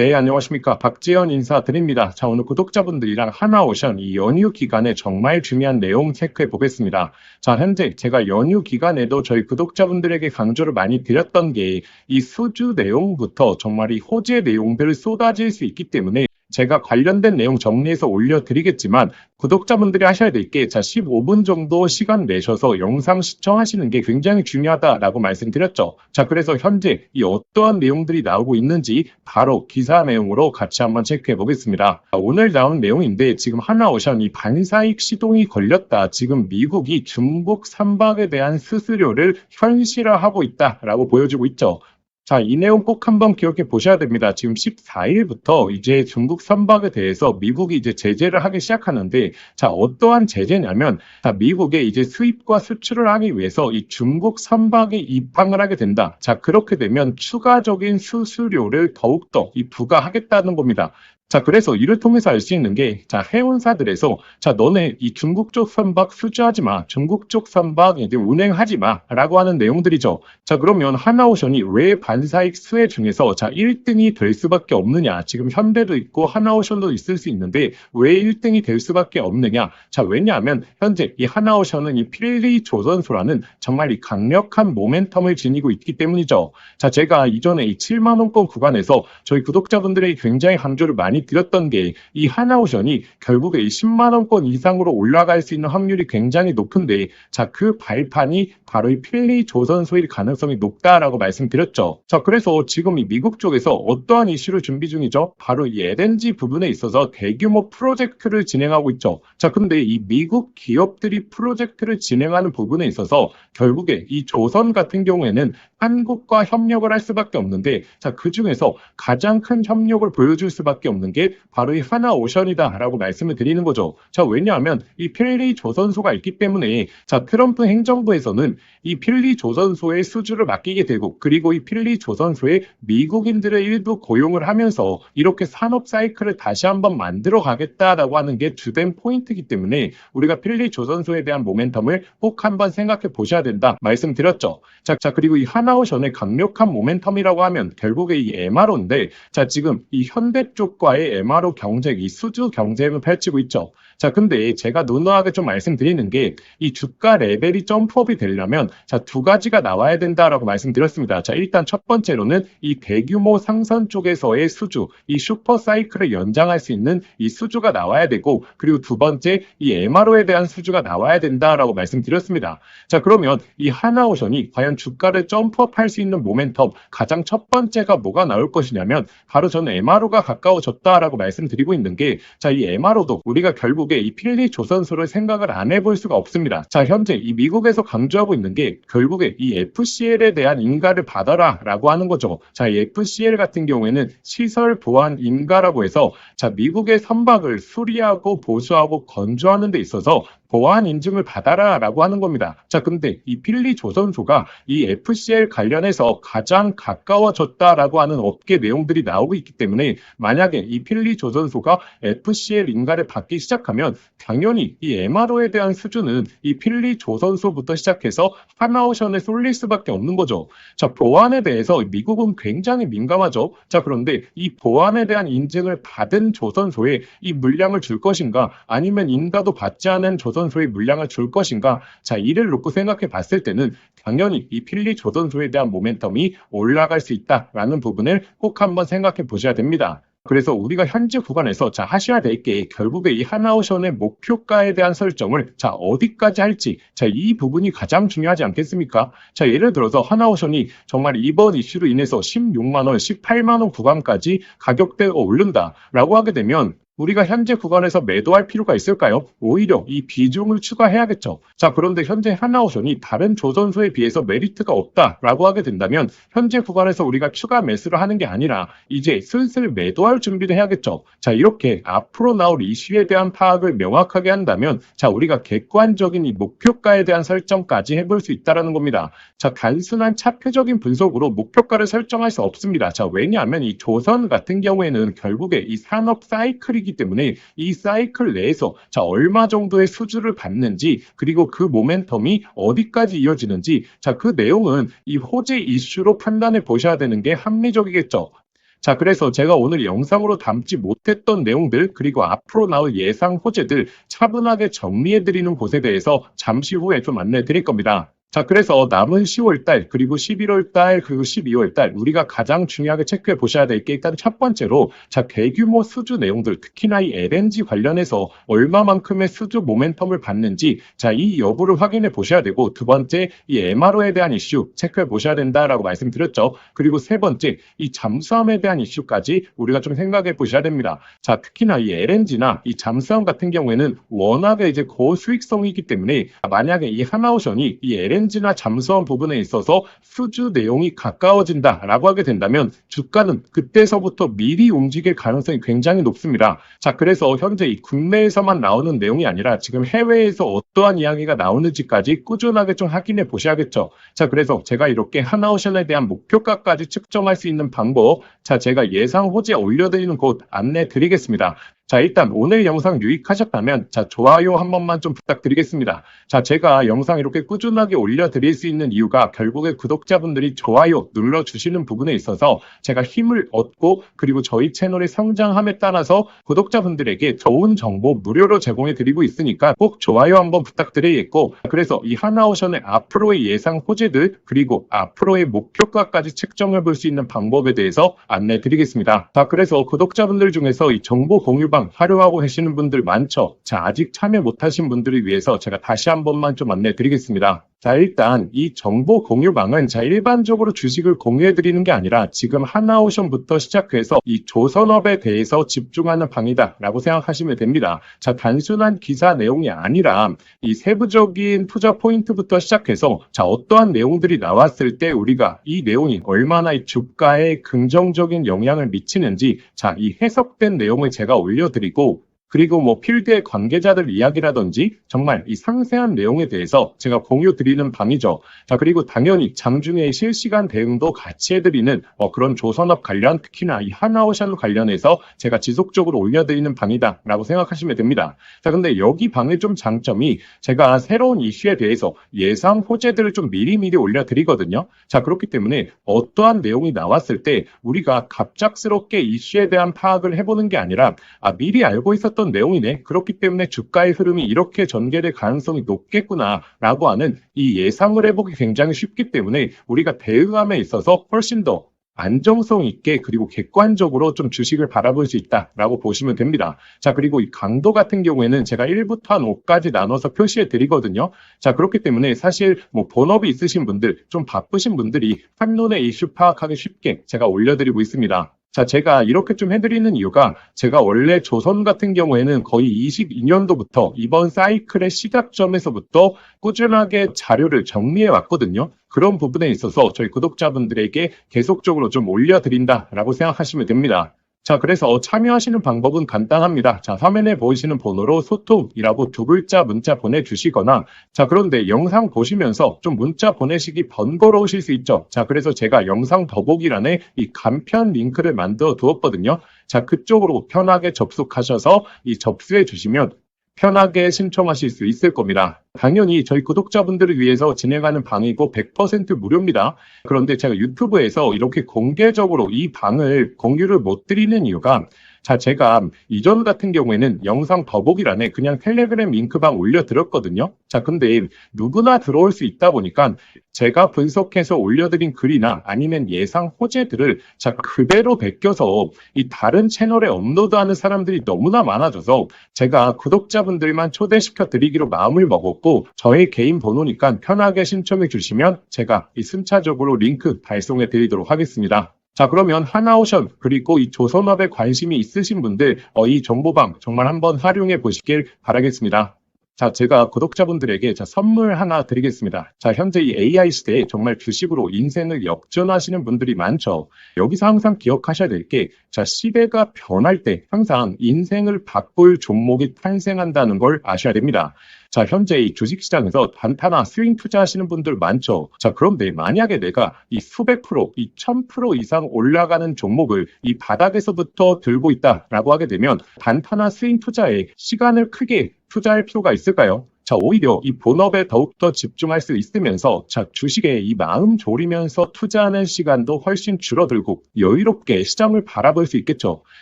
네, 안녕하십니까. 박지현 인사드립니다. 자, 오늘 구독자분들이랑 하나오션 이 연휴 기간에 정말 중요한 내용 체크해 보겠습니다. 자, 현재 제가 연휴 기간에도 저희 구독자분들에게 강조를 많이 드렸던 게 이 수주 내용부터 정말 이 호재 내용들을 쏟아질 수 있기 때문에 제가 관련된 내용 정리해서 올려드리겠지만 구독자분들이 하셔야 될 게 15분 정도 시간 내셔서 영상 시청하시는 게 굉장히 중요하다라고 말씀드렸죠. 자, 그래서 현재 이 어떠한 내용들이 나오고 있는지 바로 기사 내용으로 같이 한번 체크해 보겠습니다. 오늘 나온 내용인데 지금 하나오션 이 반사익 시동이 걸렸다. 지금 미국이 중국 선박에 대한 수수료를 현실화하고 있다라고 보여주고 있죠. 자, 이 내용 꼭 한번 기억해 보셔야 됩니다. 지금 14일부터 이제 중국 선박에 대해서 미국이 이제 제재를 하기 시작하는데, 자, 어떠한 제재냐면, 자, 미국에 이제 수입과 수출을 하기 위해서 이 중국 선박에 입항을 하게 된다. 자, 그렇게 되면 추가적인 수수료를 더욱더 부과하겠다는 겁니다. 자, 그래서 이를 통해서 알 수 있는 게, 자, 해운사들에서, 자, 너네 이 중국 쪽 선박 수주하지 마. 중국 쪽 선박 이제 운행하지 마. 라고 하는 내용들이죠. 자, 그러면 하나오션이 왜 반사익 수혜 중에서, 자, 1등이 될 수밖에 없느냐. 지금 현대도 있고 하나오션도 있을 수 있는데, 왜 1등이 될 수밖에 없느냐. 자, 왜냐하면, 현재 이 하나오션은 이 필리 조선소라는 정말 이 강력한 모멘텀을 지니고 있기 때문이죠. 자, 제가 이전에 이 7만원권 구간에서 저희 구독자분들에게 굉장히 강조를 많이 드렸던 게 이 하나오션이 결국에 이 10만원권 이상으로 올라갈 수 있는 확률이 굉장히 높은데, 자, 그 발판이 바로 이 필리 조선소일 가능성이 높다라고 말씀드렸죠. 자, 그래서 지금 이 미국 쪽에서 어떠한 이슈를 준비 중이죠? 바로 이 LNG 부분에 있어서 대규모 프로젝트를 진행하고 있죠. 자, 근데 이 미국 기업들이 프로젝트를 진행하는 부분에 있어서 결국에 이 조선 같은 경우에는 한국과 협력을 할 수밖에 없는데, 자, 그 중에서 가장 큰 협력을 보여줄 수밖에 없는 게 바로 이 하나오션이다라고 말씀을 드리는 거죠. 자, 왜냐하면 이 필리 조선소가 있기 때문에, 자, 트럼프 행정부에서는 이 필리 조선소의 수주를 맡기게 되고, 그리고 이 필리 조선소에 미국인들의 일부 고용을 하면서 이렇게 산업 사이클을 다시 한번 만들어 가겠다라고 하는 게 주된 포인트이기 때문에 우리가 필리 조선소에 대한 모멘텀을 꼭 한번 생각해 보셔야 된다 말씀드렸죠. 자, 그리고 이 하나오션의 강력한 모멘텀이라고 하면 결국에 이 MRO인데, 자, 지금 이 현대 쪽과의 MRO 경쟁, 이 수주 경쟁을 펼치고 있죠. 자, 근데 제가 누누하게 좀 말씀드리는 게 이 주가 레벨이 점프업이 되려면, 자, 두 가지가 나와야 된다라고 말씀드렸습니다. 자, 일단 첫 번째로는 이 대규모 상선 쪽에서의 수주, 이 슈퍼 사이클을 연장할 수 있는 이 수주가 나와야 되고, 그리고 두 번째 이 MRO에 대한 수주가 나와야 된다라고 말씀드렸습니다. 자, 그러면 이 하나오션이 과연 주가를 점프업 할 수 있는 모멘텀, 가장 첫 번째가 뭐가 나올 것이냐면 바로 저는 MRO가 가까워졌다라고 말씀드리고 있는 게, 자, 이 MRO도 우리가 결국에 이 필리 조선소를 생각을 안 해볼 수가 없습니다. 자, 현재 이 미국에서 강조하고 있는 게 결국에 이 FCL에 대한 인가를 받아라 라고 하는 거죠. 자, 이 FCL 같은 경우에는 시설 보안 인가라고 해서, 자, 미국의 선박을 수리하고 보수하고 건조하는 데 있어서 보안 인증을 받아라 라고 하는 겁니다. 자, 근데 이 필리 조선소가 이 FCL 관련해서 가장 가까워졌다라고 하는 업계 내용들이 나오고 있기 때문에, 만약에 이 필리 조선소가 FCL 인가를 받기 시작하면 당연히 이 MRO에 대한 수준은 이 필리 조선소부터 시작해서 하나오션에 쏠릴 수밖에 없는 거죠. 자, 보안에 대해서 미국은 굉장히 민감하죠. 자, 그런데 이 보안에 대한 인증을 받은 조선소에 이 물량을 줄 것인가, 아니면 인가도 받지 않은 조선소에 물량을 줄 것인가. 자, 이를 놓고 생각해 봤을 때는 당연히 이 필리 조선소에 대한 모멘텀이 올라갈 수 있다라는 부분을 꼭 한번 생각해 보셔야 됩니다. 그래서 우리가 현재 구간에서, 자, 하셔야 될 게 결국에 이 하나오션의 목표가에 대한 설정을, 자, 어디까지 할지, 자, 이 부분이 가장 중요하지 않겠습니까? 자, 예를 들어서 하나오션이 정말 이번 이슈로 인해서 16만원, 18만원 구간까지 가격대가 오른다라고 하게 되면 우리가 현재 구간에서 매도할 필요가 있을까요? 오히려 이 비중을 추가해야겠죠. 자, 그런데 현재 하나오션이 다른 조선소에 비해서 메리트가 없다라고 하게 된다면 현재 구간에서 우리가 추가 매수를 하는 게 아니라 이제 슬슬 매도할 준비를 해야겠죠. 자, 이렇게 앞으로 나올 이슈에 대한 파악을 명확하게 한다면, 자, 우리가 객관적인 이 목표가에 대한 설정까지 해볼 수 있다는 겁니다. 자, 단순한 차표적인 분석으로 목표가를 설정할 수 없습니다. 자, 왜냐하면 이 조선 같은 경우에는 결국에 이 산업 사이클이기 때문에 이 사이클 내에서, 자, 얼마 정도의 수주를 받는지, 그리고 그 모멘텀이 어디까지 이어지는지, 자, 그 내용은 이 호재 이슈로 판단해 보셔야 되는 게 합리적이겠죠. 자, 그래서 제가 오늘 영상으로 담지 못했던 내용들, 그리고 앞으로 나올 예상 호재들 차분하게 정리해드리는 곳에 대해서 잠시 후에 좀 안내해 드릴 겁니다. 자, 그래서 남은 10월달, 그리고 11월달, 그리고 12월달, 우리가 가장 중요하게 체크해 보셔야 될 게 일단 첫 번째로, 자, 대규모 수주 내용들, 특히나 이 LNG 관련해서 얼마만큼의 수주 모멘텀을 받는지, 자, 이 여부를 확인해 보셔야 되고, 두 번째, 이 MRO에 대한 이슈 체크해 보셔야 된다라고 말씀드렸죠. 그리고 세 번째, 이 잠수함에 대한 이슈까지 우리가 좀 생각해 보셔야 됩니다. 자, 특히나 이 LNG나 이 잠수함 같은 경우에는 워낙에 이제 고수익성이기 때문에, 만약에 이 하나오션이 이 LNG나 잠수함 부분에 있어서 수주 내용이 가까워진다라고 하게 된다면 주가는 그때서부터 미리 움직일 가능성이 굉장히 높습니다. 자, 그래서 현재 이 국내에서만 나오는 내용이 아니라 지금 해외에서 어떠한 이야기가 나오는지까지 꾸준하게 좀 확인해 보셔야겠죠. 자, 그래서 제가 이렇게 하나오션에 대한 목표가까지 측정할 수 있는 방법, 자, 제가 예상 호재 올려드리는 곳 안내 드리겠습니다. 자, 일단 오늘 영상 유익하셨다면 자, 좋아요 한 번만 좀 부탁드리겠습니다. 자, 제가 영상 이렇게 꾸준하게 올려드릴 수 있는 이유가 결국에 구독자분들이 좋아요 눌러주시는 부분에 있어서 제가 힘을 얻고, 그리고 저희 채널의 성장함에 따라서 구독자분들에게 좋은 정보 무료로 제공해 드리고 있으니까 꼭 좋아요 한번 부탁드리겠고, 그래서 이 하나오션의 앞으로의 예상 호재들, 그리고 앞으로의 목표가까지 측정해 볼 수 있는 방법에 대해서 안내 드리겠습니다. 자, 그래서 구독자분들 중에서 이 정보 공유방 활용하고 계시는 분들 많죠. 자, 아직 참여 못하신 분들을 위해서 제가 다시 한 번만 좀 안내 드리겠습니다. 자, 일단 이 정보 공유방은 자, 일반적으로 주식을 공유해 드리는 게 아니라 지금 하나오션부터 시작해서 이 조선업에 대해서 집중하는 방이다 라고 생각하시면 됩니다. 자, 단순한 기사 내용이 아니라 이 세부적인 투자 포인트부터 시작해서 자, 어떠한 내용들이 나왔을 때 우리가 이 내용이 얼마나 이 주가에 긍정적인 영향을 미치는지, 자, 이 해석된 내용을 제가 올려드리고, 그리고 뭐 필드의 관계자들 이야기라든지 정말 이 상세한 내용에 대해서 제가 공유 드리는 방이죠. 자, 그리고 당연히 장중에 실시간 대응도 같이 해드리는 그런 조선업 관련, 특히나 이 하나오션 관련해서 제가 지속적으로 올려드리는 방이다 라고 생각하시면 됩니다. 자, 근데 여기 방의 좀 장점이 제가 새로운 이슈에 대해서 예상 호재들을 좀 미리미리 올려드리거든요. 자, 그렇기 때문에 어떠한 내용이 나왔을 때 우리가 갑작스럽게 이슈에 대한 파악을 해보는 게 아니라 미리 알고 있었던 내용이네, 그렇기 때문에 주가의 흐름이 이렇게 전개될 가능성이 높겠구나 라고 하는 이 예상을 해보기 굉장히 쉽기 때문에 우리가 대응함에 있어서 훨씬 더 안정성 있게, 그리고 객관적으로 좀 주식을 바라볼 수 있다라고 보시면 됩니다. 자, 그리고 이 강도 같은 경우에는 제가 1부터 한 5까지 나눠서 표시해 드리거든요. 자, 그렇기 때문에 사실 뭐 본업이 있으신 분들, 좀 바쁘신 분들이 한눈에 이슈 파악하기 쉽게 제가 올려드리고 있습니다. 자, 제가 이렇게 좀 해드리는 이유가 제가 원래 조선 같은 경우에는 거의 22년도부터 이번 사이클의 시작점에서부터 꾸준하게 자료를 정리해 왔거든요. 그런 부분에 있어서 저희 구독자분들에게 계속적으로 좀 올려드린다라고 생각하시면 됩니다. 자, 그래서 참여하시는 방법은 간단합니다. 자, 화면에 보이시는 번호로 소통이라고 두 글자 문자 보내주시거나, 자, 그런데 영상 보시면서 좀 문자 보내시기 번거로우실 수 있죠. 자, 그래서 제가 영상 더보기란에 이 간편 링크를 만들어 두었거든요. 자, 그쪽으로 편하게 접속하셔서 이 접수해 주시면 편하게 신청하실 수 있을 겁니다. 당연히 저희 구독자분들을 위해서 진행하는 방이고 100% 무료입니다. 그런데 제가 유튜브에서 이렇게 공개적으로 이 방을 공유를 못 드리는 이유가, 자, 제가 이전 같은 경우에는 영상 더보기란에 그냥 텔레그램 링크방 올려드렸거든요. 자, 근데 누구나 들어올 수 있다 보니까 제가 분석해서 올려드린 글이나 아니면 예상 호재들을 자, 그대로 베껴서 이 다른 채널에 업로드하는 사람들이 너무나 많아져서 제가 구독자분들만 초대시켜 드리기로 마음을 먹었고, 저의 개인 번호니까 편하게 신청해 주시면 제가 이 순차적으로 링크 발송해 드리도록 하겠습니다. 자, 그러면 하나오션 그리고 이 조선업에 관심이 있으신 분들 이 정보방 정말 한번 활용해 보시길 바라겠습니다. 자, 제가 구독자분들에게 선물 하나 드리겠습니다. 자, 현재 이 AI 시대에 정말 주식으로 인생을 역전하시는 분들이 많죠. 여기서 항상 기억하셔야 될 게, 자, 시대가 변할 때 항상 인생을 바꿀 종목이 탄생한다는 걸 아셔야 됩니다. 자, 현재 이 주식시장에서 단타나 스윙 투자하시는 분들 많죠. 자, 그런데 만약에 내가 이 수백 프로, 이 1000% 이상 올라가는 종목을 이 바닥에서부터 들고 있다라고 하게 되면 단타나 스윙 투자에 시간을 크게 투자할 필요가 있을까요? 자, 오히려 이 본업에 더욱더 집중할 수 있으면서 자, 주식에 이 마음 졸이면서 투자하는 시간도 훨씬 줄어들고 여유롭게 시장을 바라볼 수 있겠죠.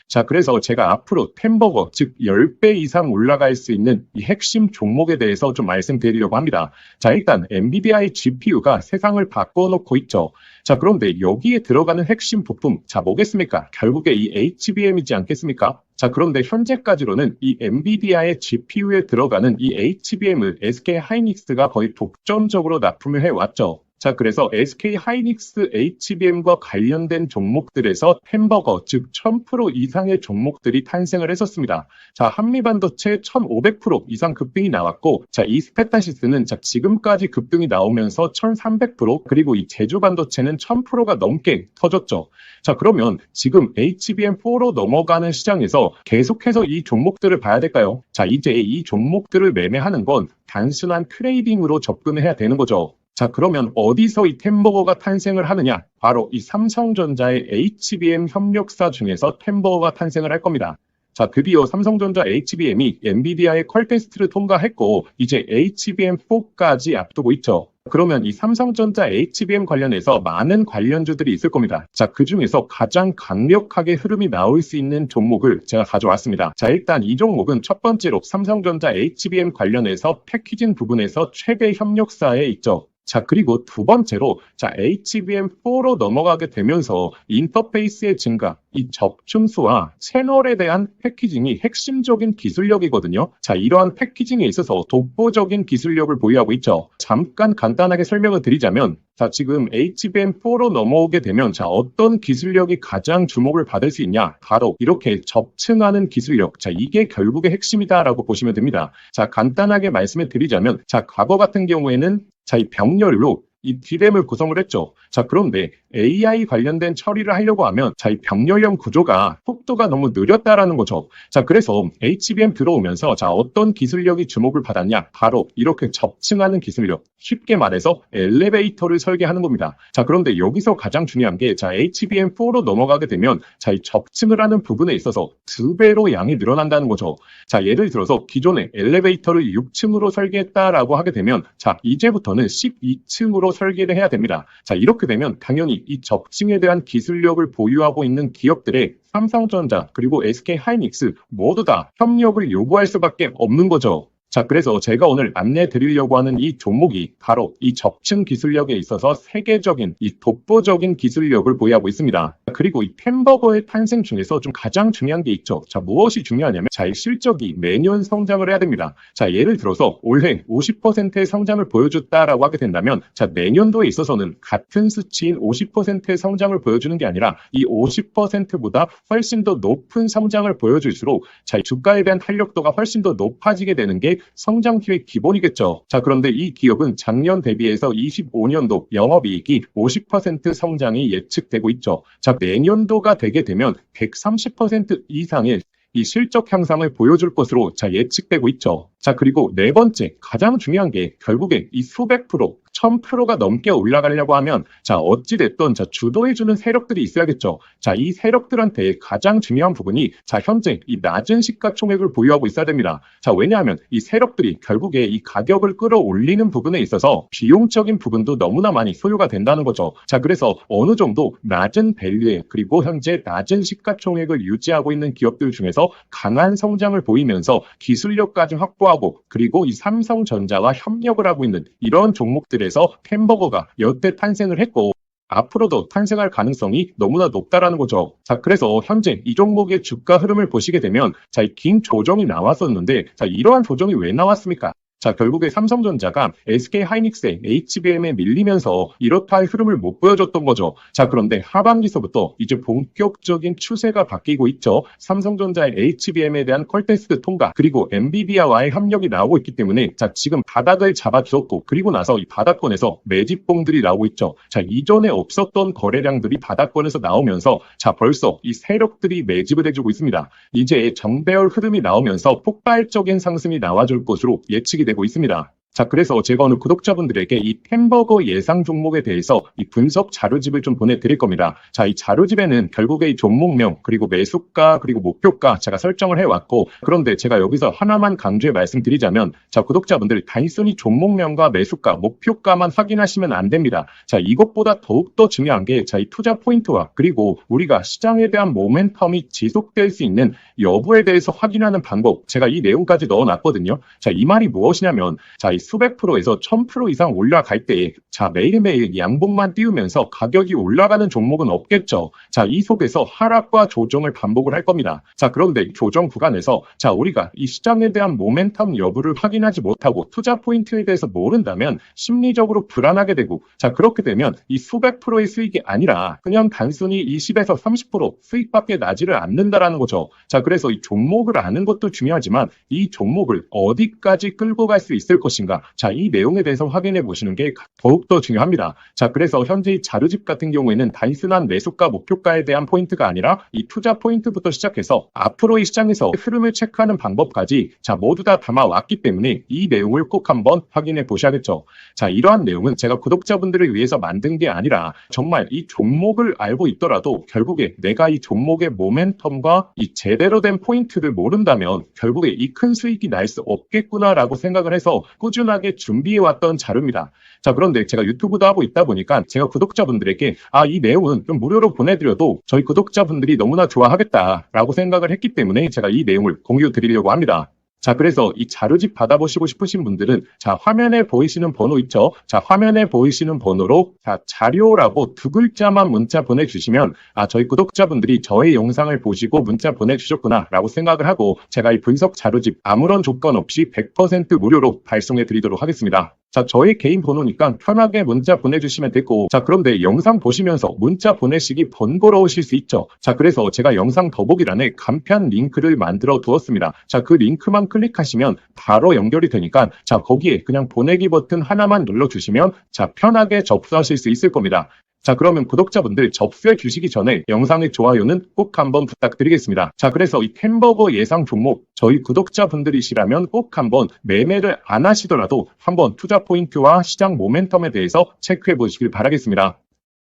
자, 그래서 제가 앞으로 템버거, 즉 10배 이상 올라갈 수 있는 이 핵심 종목에 대해서 좀 말씀드리려고 합니다. 자, 일단 엔비디아의 GPU가 세상을 바꿔놓고 있죠. 자, 그런데 여기에 들어가는 핵심 부품, 자, 뭐겠습니까? 결국에 이 HBM이지 않겠습니까? 자, 그런데 현재까지로는 이 엔비디아의 GPU에 들어가는 이 HBM을 SK하이닉스가 거의 독점적으로 납품을 해왔죠. 자, 그래서 SK하이닉스 HBM과 관련된 종목들에서 템버거, 즉 1000% 이상의 종목들이 탄생을 했었습니다. 자, 한미반도체 1500% 이상 급등이 나왔고, 자, 이 스페타시스는 자, 지금까지 급등이 나오면서 1300%, 그리고 이 제주반도체는 1000%가 넘게 터졌죠. 자, 그러면 지금 HBM4로 넘어가는 시장에서 계속해서 이 종목들을 봐야 될까요? 자, 이제 이 종목들을 매매하는 건 단순한 트레이딩으로 접근을 해야 되는 거죠. 자, 그러면 어디서 이 템버거가 탄생을 하느냐? 바로 이 삼성전자의 HBM 협력사 중에서 템버거가 탄생을 할 겁니다. 자, 드디어 삼성전자 HBM이 엔비디아의 퀄 테스트를 통과했고 이제 HBM4까지 앞두고 있죠. 그러면 이 삼성전자 HBM 관련해서 많은 관련주들이 있을 겁니다. 자, 그 중에서 가장 강력하게 흐름이 나올 수 있는 종목을 제가 가져왔습니다. 자, 일단 이 종목은 첫 번째로 삼성전자 HBM 관련해서 패키징 부분에서 최대 협력사에 있죠. 자, 그리고 두 번째로, 자, HBM4로 넘어가게 되면서 인터페이스의 증가, 이 접춤수와 채널에 대한 패키징이 핵심적인 기술력이거든요. 자, 이러한 패키징에 있어서 독보적인 기술력을 보유하고 있죠. 잠깐 간단하게 설명을 드리자면, 자, 지금 HBM4로 넘어오게 되면, 자, 어떤 기술력이 가장 주목을 받을 수 있냐? 바로 이렇게 접층하는 기술력. 자, 이게 결국의 핵심이다라고 보시면 됩니다. 자, 간단하게 말씀을 드리자면, 자, 과거 같은 경우에는 자, 이 병렬로 이 D램을 구성을 했죠. 자, 그런데 AI 관련된 처리를 하려고 하면 자, 이 병렬형 구조가 속도가 너무 느렸다라는 거죠. 자, 그래서 HBM 들어오면서 자, 어떤 기술력이 주목을 받았냐? 바로 이렇게 접층하는 기술력. 쉽게 말해서 엘리베이터를 설계하는 겁니다. 자, 그런데 여기서 가장 중요한 게 자, HBM4로 넘어가게 되면 자, 이 접층을 하는 부분에 있어서 2배로 양이 늘어난다는 거죠. 자, 예를 들어서 기존에 엘리베이터를 6층으로 설계했다라고 하게 되면 자, 이제부터는 12층으로 설계를 해야 됩니다. 자, 이렇게 되면 당연히 이 접층에 대한 기술력을 보유하고 있는 기업들의 삼성전자 그리고 SK하이닉스 모두 다 협력을 요구할 수밖에 없는 거죠. 자, 그래서 제가 오늘 안내 드리려고 하는 이 종목이 바로 이 접층 기술력에 있어서 세계적인 이 독보적인 기술력을 보유하고 있습니다. 그리고 이 템버거의 탄생 중에서 좀 가장 중요한 게 있죠. 자, 무엇이 중요하냐면 자, 이 실적이 매년 성장을 해야 됩니다. 자, 예를 들어서 올해 50%의 성장을 보여줬다라고 하게 된다면 자, 내년도에 있어서는 같은 수치인 50%의 성장을 보여주는 게 아니라 이 50%보다 훨씬 더 높은 성장을 보여줄수록 자, 주가에 대한 탄력도가 훨씬 더 높아지게 되는 게 성장 기획 기본이겠죠. 자, 그런데 이 기업은 작년 대비해서 25년도 영업이익이 50% 성장이 예측되고 있죠. 자, 내년도가 되게 되면 130% 이상의 이 실적 향상을 보여줄 것으로 자, 예측되고 있죠. 자, 그리고 네 번째 가장 중요한 게 결국에 이 수백 프로 1000%가 넘게 올라가려고 하면 자, 어찌됐든 자, 주도해주는 세력들이 있어야겠죠. 자, 이 세력들한테 가장 중요한 부분이 자, 현재 이 낮은 시가총액을 보유하고 있어야 됩니다. 자, 왜냐하면 이 세력들이 결국에 이 가격을 끌어올리는 부분에 있어서 비용적인 부분도 너무나 많이 소요가 된다는 거죠. 자, 그래서 어느 정도 낮은 밸류에 그리고 현재 낮은 시가총액을 유지하고 있는 기업들 중에서 강한 성장을 보이면서 기술력까지 확보하고 그리고 이 삼성전자와 협력을 하고 있는 이런 종목들에서 템버거가 여태 탄생을 했고 앞으로도 탄생할 가능성이 너무나 높다라는 거죠. 자, 그래서 현재 이 종목의 주가 흐름을 보시게 되면 자, 이 긴 조정이 나왔었는데 자, 이러한 조정이 왜 나왔습니까? 자, 결국에 삼성전자가 SK하이닉스의 HBM에 밀리면서 이렇다 할 흐름을 못 보여줬던 거죠. 자, 그런데 하반기서부터 이제 본격적인 추세가 바뀌고 있죠. 삼성전자의 HBM에 대한 퀄 테스트 통과, 그리고 엔비디아와의 협력이 나오고 있기 때문에 자, 지금 바닥을 잡아주었고, 그리고 나서 이 바닥권에서 매집봉들이 나오고 있죠. 자, 이전에 없었던 거래량들이 바닥권에서 나오면서 자, 벌써 이 세력들이 매집을 해주고 있습니다. 이제 정배열 흐름이 나오면서 폭발적인 상승이 나와줄 것으로 예측이 되고 있습니다. 자, 그래서 제가 오늘 구독자분들에게 이 햄버거 예상 종목에 대해서 이 분석 자료집을 좀 보내드릴 겁니다. 자, 이 자료집에는 결국에 이 종목명, 그리고 매수가, 그리고 목표가 제가 설정을 해왔고, 그런데 제가 여기서 하나만 강조해 말씀드리자면, 자, 구독자분들 단순히 종목명과 매수가, 목표가만 확인하시면 안 됩니다. 자, 이것보다 더욱더 중요한 게, 자, 이 투자 포인트와 그리고 우리가 시장에 대한 모멘텀이 지속될 수 있는 여부에 대해서 확인하는 방법, 제가 이 내용까지 넣어놨거든요. 자, 이 말이 무엇이냐면, 자, 이 수백 프로에서 1000% 이상 올라갈 때, 자, 매일매일 양봉만 띄우면서 가격이 올라가는 종목은 없겠죠. 자, 이 속에서 하락과 조정을 반복을 할 겁니다. 자, 그런데 조정 구간에서, 자, 우리가 이 시장에 대한 모멘텀 여부를 확인하지 못하고 투자 포인트에 대해서 모른다면 심리적으로 불안하게 되고, 자, 그렇게 되면 이 수백 프로의 수익이 아니라 그냥 단순히 20에서 30% 수익밖에 나지를 않는다라는 거죠. 자, 그래서 이 종목을 아는 것도 중요하지만 이 종목을 어디까지 끌고 갈 수 있을 것인가. 자, 이 내용에 대해서 확인해 보시는 게 더욱더 중요합니다. 자, 그래서 현재 이 자료집 같은 경우에는 단순한 매수가, 목표가에 대한 포인트가 아니라 이 투자 포인트부터 시작해서 앞으로의 시장에서 흐름을 체크하는 방법까지, 자, 모두 다 담아왔기 때문에 이 내용을 꼭 한번 확인해 보셔야겠죠. 자, 이러한 내용은 제가 구독자분들을 위해서 만든 게 아니라 정말 이 종목을 알고 있더라도 결국에 내가 이 종목의 모멘텀과 이 제대로 된 포인트를 모른다면 결국에 이 큰 수익이 날 수 없겠구나라고 생각을 해서 꾸준하게 준비해왔던 자료입니다. 자, 그런데 제가 유튜브도 하고 있다 보니까 제가 구독자분들에게 이 내용은 좀 무료로 보내드려도 저희 구독자분들이 너무나 좋아하겠다라고 생각을 했기 때문에 제가 이 내용을 공유 드리려고 합니다. 자, 그래서 이 자료집 받아보시고 싶으신 분들은, 자, 화면에 보이시는 번호 있죠? 자, 화면에 보이시는 번호로, 자, 자료라고 두 글자만 문자 보내주시면, 저희 구독자분들이 저의 영상을 보시고 문자 보내주셨구나, 라고 생각을 하고, 제가 이 분석 자료집 아무런 조건 없이 100% 무료로 발송해 드리도록 하겠습니다. 자, 저의 개인 번호니까 편하게 문자 보내주시면 되고, 자, 그런데 영상 보시면서 문자 보내시기 번거로우실 수 있죠. 자, 그래서 제가 영상 더보기란에 간편 링크를 만들어 두었습니다. 자, 그 링크만 클릭하시면 바로 연결이 되니까, 자, 거기에 그냥 보내기 버튼 하나만 눌러주시면, 자, 편하게 접수하실 수 있을 겁니다. 자, 그러면 구독자분들 접수해 주시기 전에 영상의 좋아요는 꼭 한번 부탁드리겠습니다. 자, 그래서 이 햄버거 예상 종목, 저희 구독자분들이시라면 꼭 한번 매매를 안 하시더라도 한번 투자 포인트와 시장 모멘텀에 대해서 체크해 보시길 바라겠습니다.